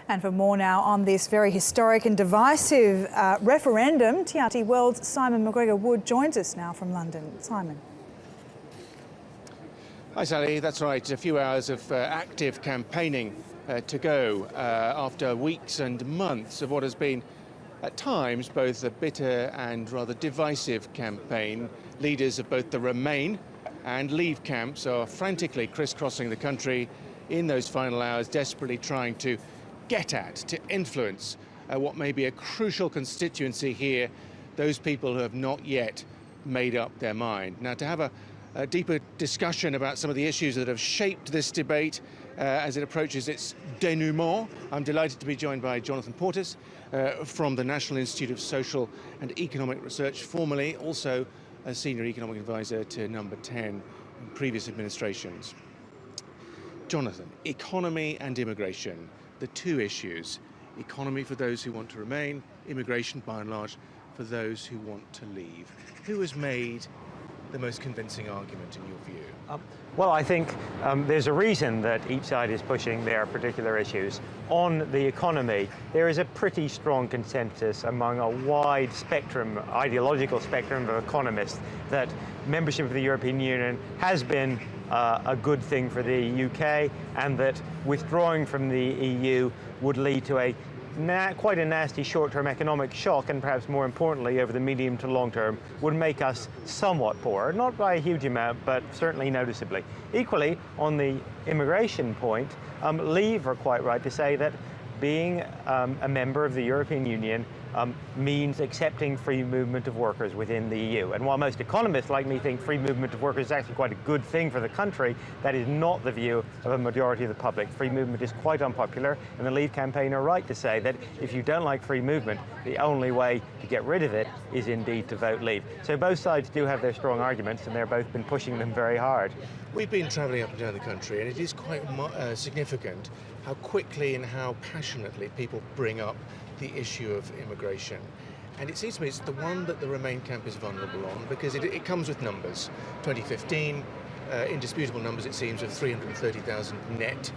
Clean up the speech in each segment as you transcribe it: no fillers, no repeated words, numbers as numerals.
And for more now on this very historic and divisive referendum, TRT World's Simon McGregor-Wood joins us now from London. Simon. Hi Sally, that's right, a few hours of active campaigning to go after weeks and months of what has been at times both a bitter and rather divisive campaign. Leaders of both the Remain and Leave camps are frantically crisscrossing the country in those final hours, desperately trying to get at, to influence what may be a crucial constituency here, those people who have not yet made up their mind. Now, to have a deeper discussion about some of the issues that have shaped this debate as it approaches its denouement, I'm delighted to be joined by Jonathan Portis from the National Institute of Social and Economic Research, formerly also a senior economic advisor to Number 10 in previous administrations. Jonathan, economy and immigration, the two issues. Economy for those who want to remain, immigration by and large for those who want to leave. Who has made the most convincing argument in your view? Well, I think there's a reason that each side is pushing their particular issues. On the economy, there is a pretty strong consensus among a wide spectrum, ideological spectrum of economists, that membership of the European Union has been a good thing for the UK, and that withdrawing from the EU would lead to quite a nasty short-term economic shock, and perhaps more importantly over the medium to long term would make us somewhat poorer, not by a huge amount but certainly noticeably. Equally, on the immigration point, Leave are quite right to say that being a member of the European Union means accepting free movement of workers within the EU. And while most economists like me think free movement of workers is actually quite a good thing for the country, that is not the view of a majority of the public. Free movement is quite unpopular, and the Leave campaign are right to say that if you don't like free movement, the only way to get rid of it is indeed to vote Leave. So both sides do have their strong arguments, and they've both been pushing them very hard. We've been travelling up and down the country, and it is quite significant how quickly and how passionately people bring up the issue of immigration. And it seems to me it's the one that the Remain camp is vulnerable on, because it comes with numbers. 2015, indisputable numbers, it seems, of 330,000 net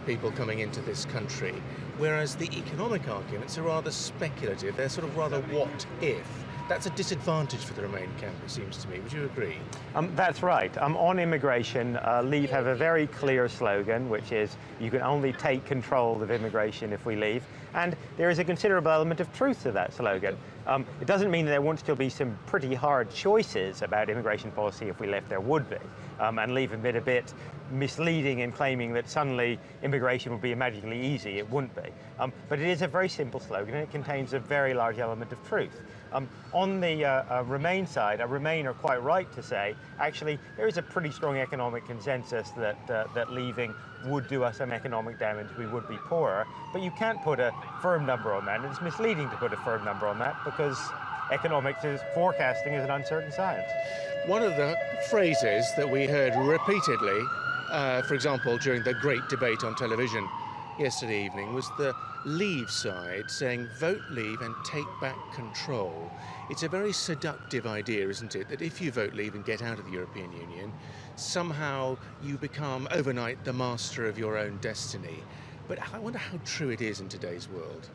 people coming into this country, whereas the economic arguments are rather speculative. They're sort of rather what if. That's a disadvantage for the Remain camp, it seems to me. Would you agree? That's right. On immigration, Leave have a very clear slogan, which is, you can only take control of immigration if we leave. And there is a considerable element of truth to that slogan. It doesn't mean that there won't still be some pretty hard choices about immigration policy if we left. There would be. And Leave have been a bit misleading in claiming that suddenly immigration would be magically easy. It wouldn't be. But it is a very simple slogan, and it contains a very large element of truth. On the Remain side, Remain are quite right to say, actually, there is a pretty strong economic consensus that leaving would do us some economic damage. We would be poorer, but you can't put a firm number on that, and it's misleading to put a firm number on that because forecasting is an uncertain science. One of the phrases that we heard repeatedly, for example, during the great debate on television yesterday evening, was the Leave side saying vote Leave and take back control. It's a very seductive idea, isn't it, that if you vote Leave and get out of the European Union, somehow you become overnight the master of your own destiny. But I wonder how true it is in today's world.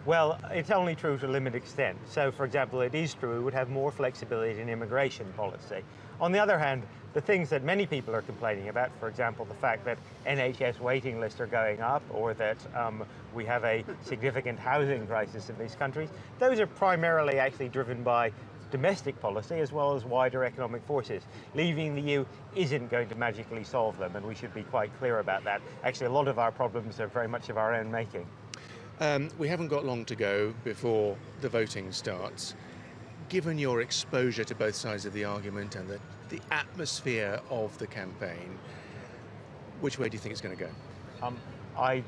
Well, it's only true to a limited extent. So, for example, it is true we would have more flexibility in immigration policy. On the other hand, the things that many people are complaining about, for example, the fact that NHS waiting lists are going up, or that we have a significant housing crisis in these countries, those are primarily actually driven by domestic policy as well as wider economic forces. Leaving the EU isn't going to magically solve them, and we should be quite clear about that. Actually, a lot of our problems are very much of our own making. We haven't got long to go before the voting starts. Given your exposure to both sides of the argument and the atmosphere of the campaign, which way do you think it's going to go? I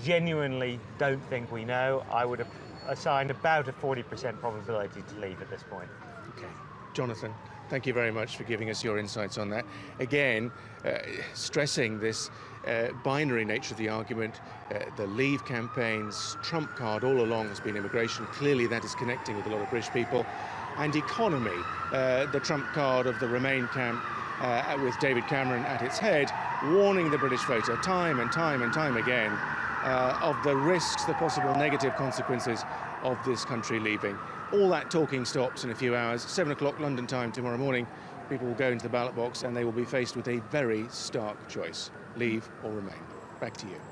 genuinely don't think we know. I would have assigned about a 40% probability to Leave at this point. Okay. Jonathan, thank you very much for giving us your insights on that. Again, stressing this binary nature of the argument. The Leave campaign's trump card all along has been immigration. Clearly that is connecting with a lot of British people. And economy, the trump card of the Remain camp, with David Cameron at its head, warning the British voter time and time and time again of the risks, the possible negative consequences of this country leaving. All that talking stops in a few hours. 7 o'clock London time tomorrow morning. People will go into the ballot box and they will be faced with a very stark choice: leave or remain. Back to you.